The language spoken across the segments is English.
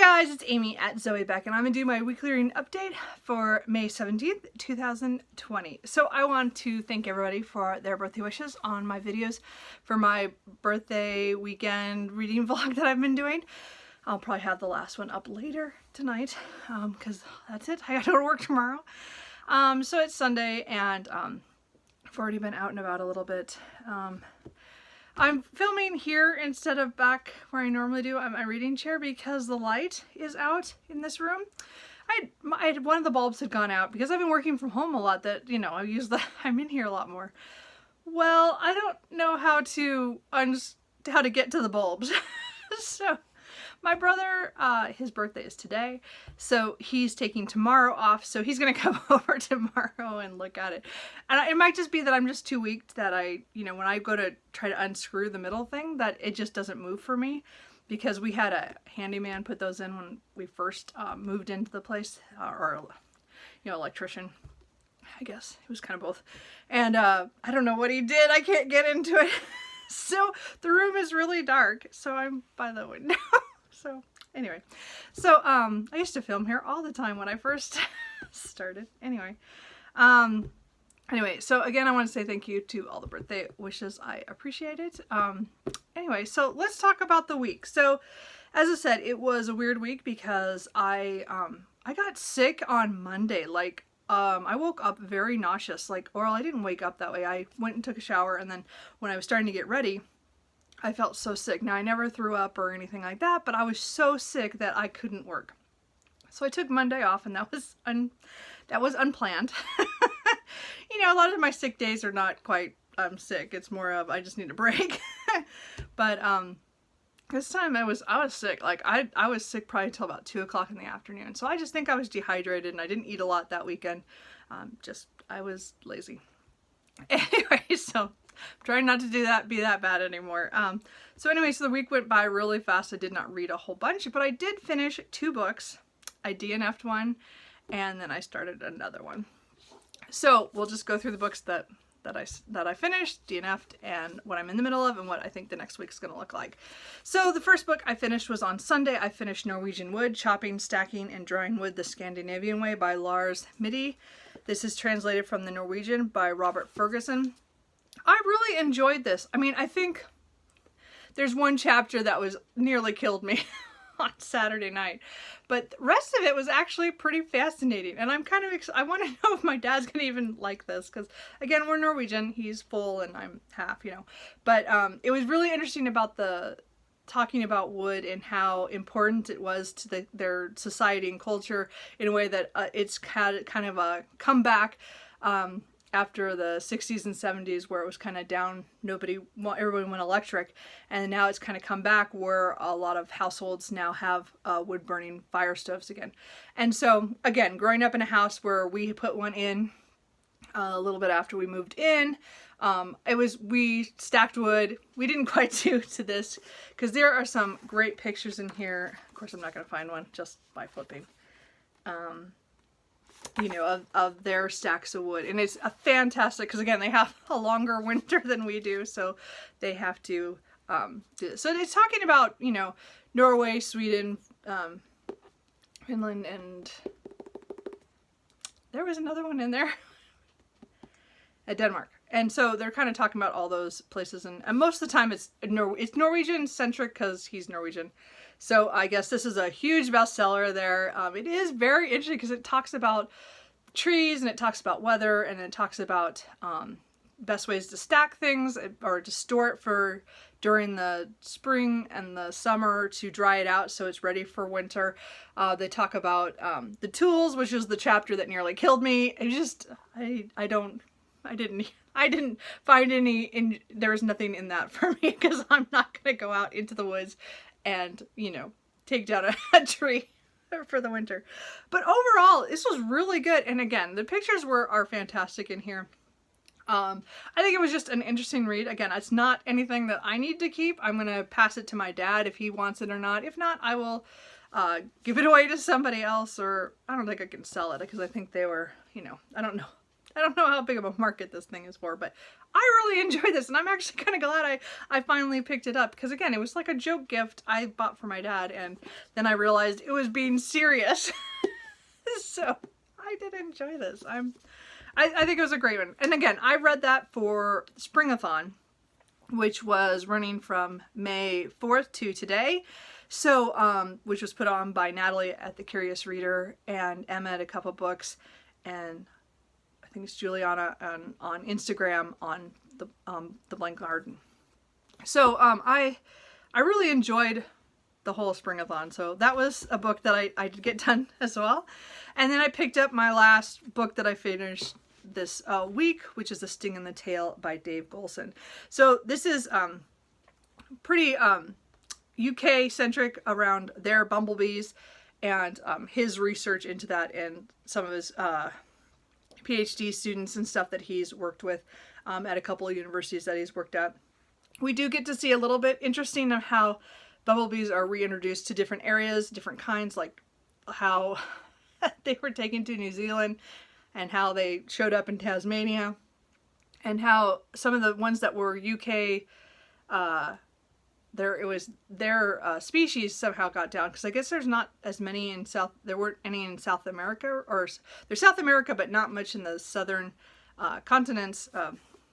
Hi guys, it's Amy at Zoe Beck, and I'm going to do my weekly reading update for May 17th, 2020. So I want to thank everybody for their birthday wishes on my videos for my birthday weekend reading vlog that I've been doing. I'll probably have the last one up later tonight, because that's it. I got to go to work tomorrow. So it's Sunday, and I've already been out and about a little bit. I'm filming here instead of back where I normally do at my reading chair because the light is out in this room. One of the bulbs had gone out because I've been working from home a lot, that, you know, I'm in here a lot more. Well, I don't know how to get to the bulbs. So my brother, his birthday is today, so he's taking tomorrow off, so he's gonna come over tomorrow and look at it. And it might just be that I'm just too weak that when I go to try to unscrew the middle thing, that it just doesn't move for me, because we had a handyman put those in when we first moved into the place, or electrician, I guess. It was kind of both. And I don't know what he did. I can't get into it. So the room is really dark, so I'm by the window. So anyway, I used to film here all the time when I first started. Anyway, so again, I want to say thank you to all the birthday wishes. I appreciate it. Anyway, so let's talk about the week. So as I said, it was a weird week because I got sick on Monday. I woke up very nauseous, I didn't wake up that way. I went and took a shower, and then when I was starting to get ready, I felt so sick. Now, I never threw up or anything like that, but I was so sick that I couldn't work. So I took Monday off, and that was unplanned. A lot of my sick days are not quite I'm sick. It's more of I just need a break. But this time I was sick. I was sick probably till about 2 o'clock in the afternoon. So I just think I was dehydrated, and I didn't eat a lot that weekend. I was lazy. Anyway, so I'm trying not to be that bad anymore. So the week went by really fast. I did not read a whole bunch, but I did finish 2 books. I DNF'd one, and then I started another one. So we'll just go through the books that I finished, DNF'd, and what I'm in the middle of, and what I think the next week's gonna look like. So the first book I finished was on Sunday. I finished Norwegian Wood, Chopping, Stacking, and Drawing Wood the Scandinavian Way by Lars Middy. This is translated from the Norwegian by Robert Ferguson. I really enjoyed this. I think there's one chapter that nearly killed me on Saturday night, but the rest of it was actually pretty fascinating, and I'm kind of I want to know if my dad's gonna even like this, because again, we're Norwegian, he's full and I'm half, but it was really interesting about talking about wood and how important it was to their society and culture, in a way that it's had kind of a comeback after the 60s and 70s, where it was kind of down, everyone went electric, and now it's kind of come back where a lot of households now have wood burning fire stoves again. And so again, growing up in a house where we put one in a little bit after we moved in, we stacked wood. We didn't quite do to this, because there are some great pictures in here. Of course, I'm not going to find one just by flipping. Of their stacks of wood. And it's a fantastic, because again, they have a longer winter than we do, so they have to do this. So it's talking about, Norway, Sweden, Finland, and there was another one in there. At Denmark. And so they're kind of talking about all those places, and most of the time it's Norwegian centric, because he's Norwegian. So I guess this is a huge bestseller there. It is very interesting because it talks about trees, and it talks about weather, and it talks about best ways to stack things, or to store it for during the spring and the summer, to dry it out so it's ready for winter. They talk about the tools, which is the chapter that nearly killed me. I didn't find any, there was nothing in that for me, because I'm not going to go out into the woods and, take down a tree for the winter. But overall, this was really good. And again, the pictures are fantastic in here. I think it was just an interesting read. Again, it's not anything that I need to keep. I'm going to pass it to my dad if he wants it or not. If not, I will give it away to somebody else, or I don't think I can sell it, because I think they were, I don't know. I don't know how big of a market this thing is for, but I really enjoy this, and I'm actually kind of glad I finally picked it up, because again, it was like a joke gift I bought for my dad, and then I realized it was being serious. So I did enjoy this. I think it was a great one. And again, I read that for Springathon, which was running from May 4th to today. So, which was put on by Natalie at The Curious Reader and Emma at A Cup of Books, and I think it's Juliana on Instagram on the Blank Garden. So, I really enjoyed the whole Springathon. So that was a book that I did get done as well. And then I picked up my last book that I finished this week, which is The Sting in the Tail by Dave Golson. So this is pretty UK centric around their bumblebees and his research into that, and some of his PhD students and stuff that he's worked with at a couple of universities that he's worked at. We do get to see a little bit interesting of how bumblebees are reintroduced to different areas, different kinds, like how they were taken to New Zealand and how they showed up in Tasmania, and how some of the ones that were UK, their species somehow got down, because I guess there's not as many in there weren't any in South America, or there's South America but not much in the southern continents,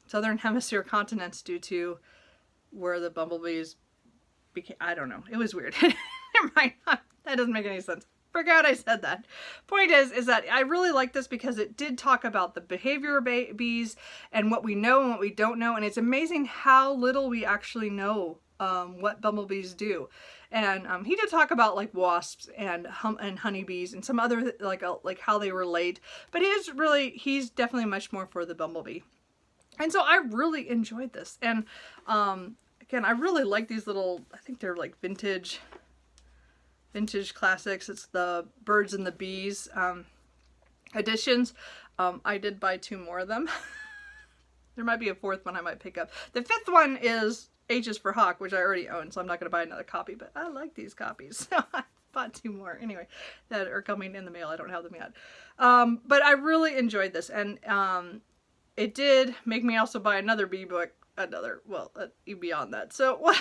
southern hemisphere continents, due to where the bumblebees became, I don't know, it was weird. Never mind, that doesn't make any sense. Forgot I said that. Point is that I really like this because it did talk about the behavior of bees and what we know and what we don't know, and it's amazing how little we actually know what bumblebees do. And he did talk about like wasps and honeybees and some other like how they relate, but he's definitely much more for the bumblebee. And so I really enjoyed this. And again, I really like these little, I think they're like vintage classics. It's the Birds and the Bees editions. I did buy 2 more of them. There might be a 4th one I might pick up. The 5th one is H is for Hawk, which I already own, so I'm not going to buy another copy, but I like these copies. So I bought 2 more anyway that are coming in the mail. I don't have them yet. But I really enjoyed this, and it did make me also buy another bee book, beyond that. So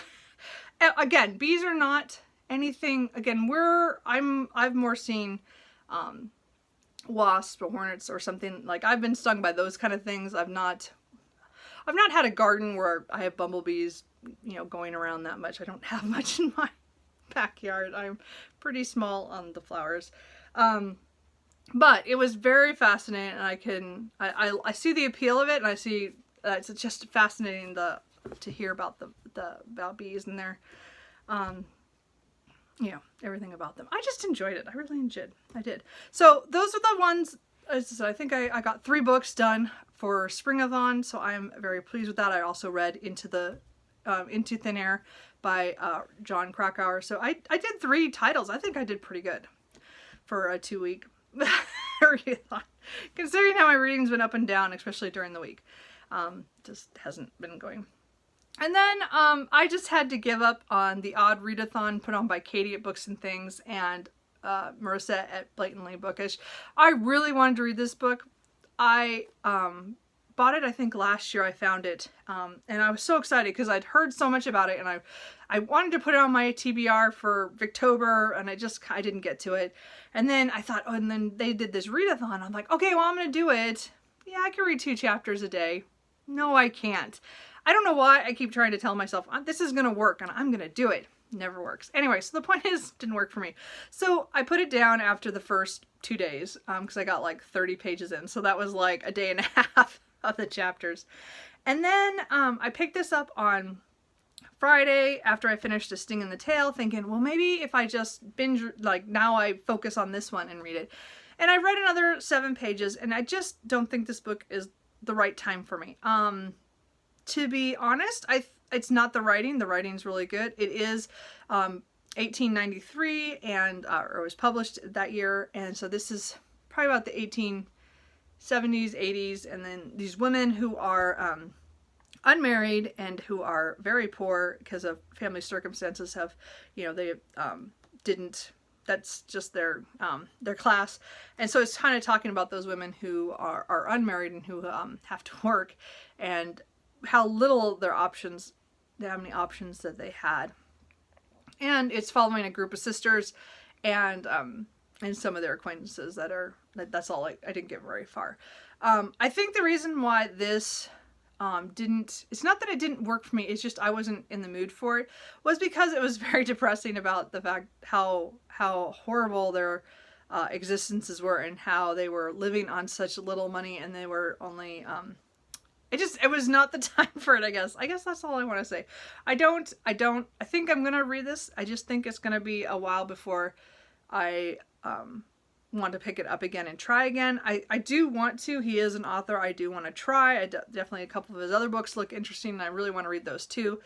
again, bees are not anything, again, I've more seen wasps or hornets or something, like I've been stung by those kind of things. I've not had a garden where I have bumblebees, going around that much. I don't have much in my backyard. I'm pretty small on the flowers. But it was very fascinating, and I see the appeal of it, and I see it's just fascinating to hear about about bees and their everything about them. I just enjoyed it. I really enjoyed. I did. So those are the ones. I think I got 3 books done for Springathon, so I'm very pleased with that. I also read Into Thin Air by John Krakauer. So I did 3 titles. I think I did pretty good for a 2-week readathon, considering how my reading's been up and down, especially during the week. Just hasn't been going. And then I just had to give up on the odd readathon put on by Katie at Books and Things and Marissa at Blatantly Bookish. I really wanted to read this book. I bought it, I think last year I found it, and I was so excited because I'd heard so much about it, and I wanted to put it on my TBR for Victober, and I didn't get to it. And then I thought, and then they did this readathon. I'm like, okay, well, I'm going to do it. Yeah, I can read 2 chapters a day. No, I can't. I don't know why I keep trying to tell myself, this is going to work, and I'm going to do it. Never works. Anyway, so the point is, it didn't work for me. So I put it down after the first 2 days, because I got like 30 pages in. So that was like a day and a half of the chapters. And then I picked this up on Friday after I finished A Sting in the Tail, thinking, well, maybe if I just binge, like now I focus on this one and read it. And I read another 7 pages, and I just don't think this book is the right time for me. To be honest, it's not the writing. The writing's really good. It is 1893, and or it was published that year, and so this is probably about the 1870s, 80s, and then these women who are unmarried and who are very poor because of family circumstances have, they didn't that's just their class. And so it's kind of talking about those women who are unmarried and who have to work, and how little how many options that they had. And it's following a group of sisters and some of their acquaintances that's all. I didn't get very far. I think the reason why this it's not that it didn't work for me, it's just I wasn't in the mood for it, was because it was very depressing about the fact how horrible their existences were, and how they were living on such little money, and they were only it was not the time for it, I guess. I guess that's all I want to say. I think I'm gonna read this. I just think it's gonna be a while before I want to pick it up again and try again. I do want to. He is an author I do want to try. Definitely a couple of his other books look interesting, and I really want to read those too.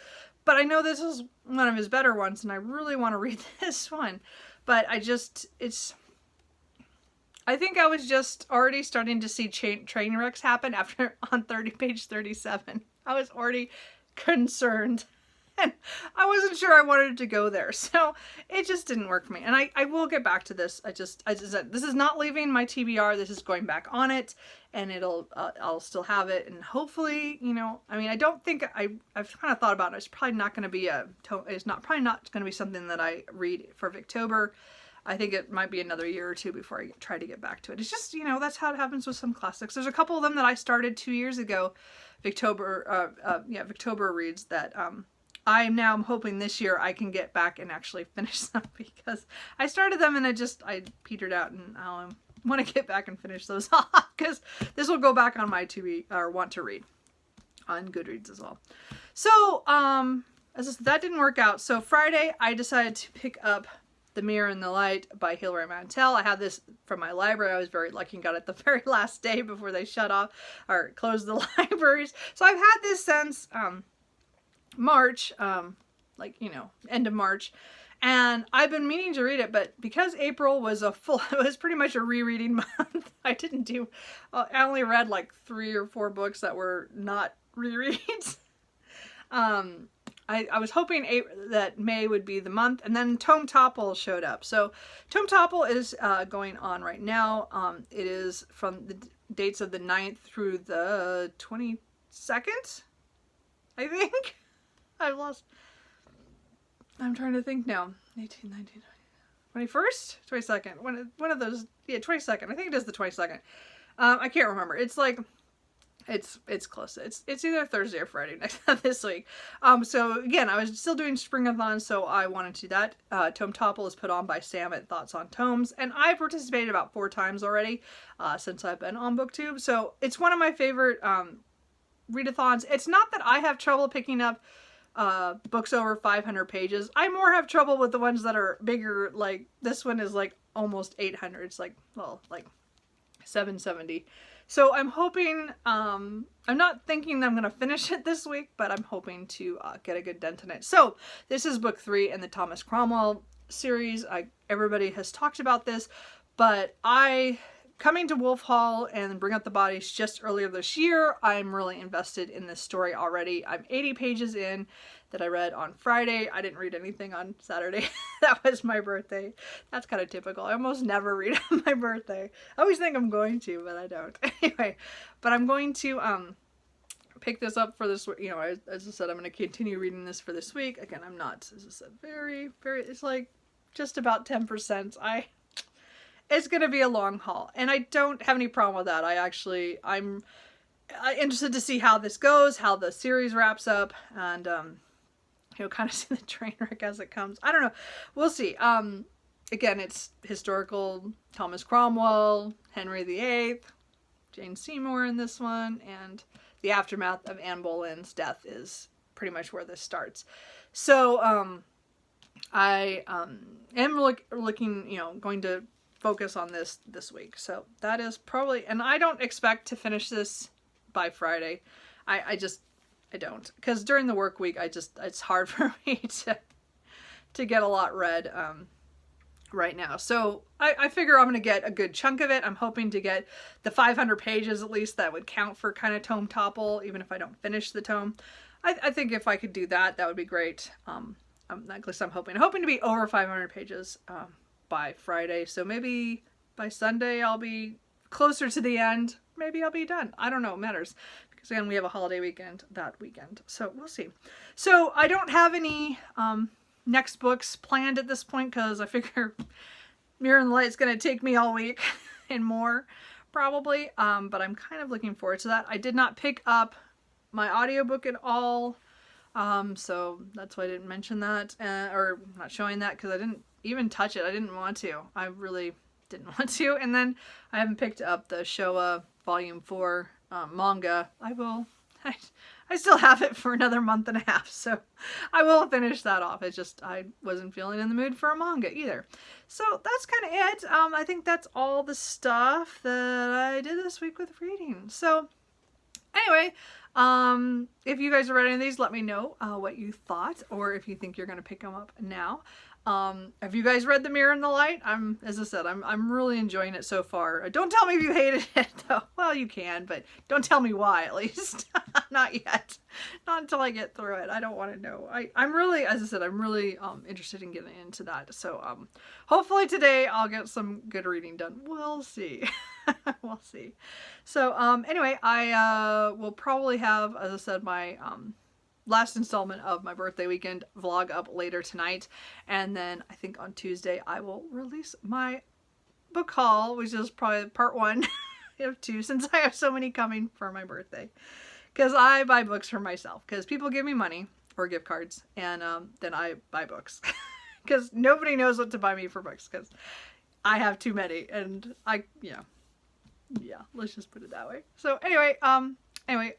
But I know this is one of his better ones, and I really want to read this one. But I think I was just already starting to see train wrecks happen on page 37. I was already concerned. And I wasn't sure I wanted to go there, so it just didn't work for me. And I will get back to this. I just this is not leaving my TBR. This is going back on it, and I'll still have it, and hopefully, I mean, I don't think I've kind of thought about it. It's probably not going to be probably not going to be something that I read for Victober. I think it might be another year or two before I try to get back to it. It's just, that's how it happens with some classics. There's a couple of them that I started 2 years ago, Victober reads that I'm hoping this year I can get back and actually finish them, because I started them and I petered out, and I want to get back and finish those off, because this will go back on my want to read on Goodreads as well. So, that didn't work out. So Friday I decided to pick up The Mirror and the Light by Hilary Mantel. I had this from my library. I was very lucky and got it the very last day before they shut off or closed the libraries. So I've had this since March, end of March, and I've been meaning to read it, but because April was it was pretty much a rereading month. I only read like 3 or 4 books that were not rereads. I was hoping that May would be the month, and then Tome Topple showed up. So Tome Topple is going on right now. It is from the dates of the 9th through the 22nd, I think. I'm trying to think now. 18, 19, 21st? 22nd. One of those, 22nd. I think it is the 22nd. I can't remember. It's like, it's close. It's either Thursday or Friday this week. So again, I was still doing Springathon, so I wanted to do that. Tome Topple is put on by Sam at Thoughts on Tomes, and I've participated about 4 times already since I've been on BookTube. So it's one of my favorite readathons. It's not that I have trouble picking up books over 500 pages. I more have trouble with the ones that are bigger. Like this one is like almost 800. It's like 770. So I'm hoping, I'm not thinking that I'm going to finish it this week, but I'm hoping to get a good dent in it. So this is book 3 in the Thomas Cromwell series. Everybody has talked about this, but coming to Wolf Hall and Bring Up the Bodies just earlier this year, I'm really invested in this story already. I'm 80 pages in that I read on Friday. I didn't read anything on Saturday. That was my birthday. That's kind of typical. I almost never read on my birthday. I always think I'm going to, but I don't. Anyway, but I'm going to pick this up for this, as I said, I'm going to continue reading this for this week. Again, I'm not, as I said, very, very, it's like just about 10%. It's going to be a long haul, and I don't have any problem with that. I'm interested to see how this goes, how the series wraps up, and, kind of see the train wreck as it comes. I don't know. We'll see. Again, it's historical Thomas Cromwell, Henry VIII, Jane Seymour in this one, and the aftermath of Anne Boleyn's death is pretty much where this starts. So, I am looking, going to focus on this week. So that is probably, and I don't expect to finish this by Friday. I don't, because during the work week, it's hard for me to get a lot read right now. So I figure I'm going to get a good chunk of it. I'm hoping to get the 500 pages at least. That would count for kind of Tome Topple, even if I don't finish the tome. I think if I could do that, that would be great. At least I'm hoping to be over 500 pages by Friday. So maybe by Sunday I'll be closer to the end. Maybe I'll be done. I don't know. It matters. Because again, we have a holiday weekend that weekend. So we'll see. So I don't have any next books planned at this point because I figure Mirror in the Light is going to take me all week and more probably. But I'm kind of looking forward to that. I did not pick up my audiobook at all. So that's why I didn't mention that, or not showing that, because I didn't even touch it. I didn't want to. I really didn't want to. And then I haven't picked up the Showa Volume 4 manga. I will. I still have it for another month and a half, so I will finish that off. It's just I wasn't feeling in the mood for a manga either. So that's kind of it. I think that's all the stuff that I did this week with reading. So anyway, if you guys have read any of these, let me know what you thought, or if you think you're going to pick them up now. Have you guys read The Mirror in the Light? As I said, I'm really enjoying it so far. Don't tell me if you hated it though. Well, you can, but don't tell me why, at least. Not yet. Not until I get through it. I don't want to know. I'm really, as I said, I'm really interested in getting into that. So hopefully today I'll get some good reading done. We'll see. We'll see. So anyway, I will probably have, as I said, my last installment of my birthday weekend vlog up later tonight, and then I think on Tuesday I will release my book haul, which is probably part 1 of 2, since I have so many coming for my birthday, because I buy books for myself, because people give me money or gift cards, and then I buy books because nobody knows what to buy me for books, because I have too many, and yeah, let's just put it that way. So anyway,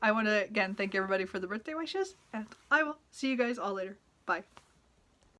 I want to again thank everybody for the birthday wishes, and I will see you guys all later. Bye.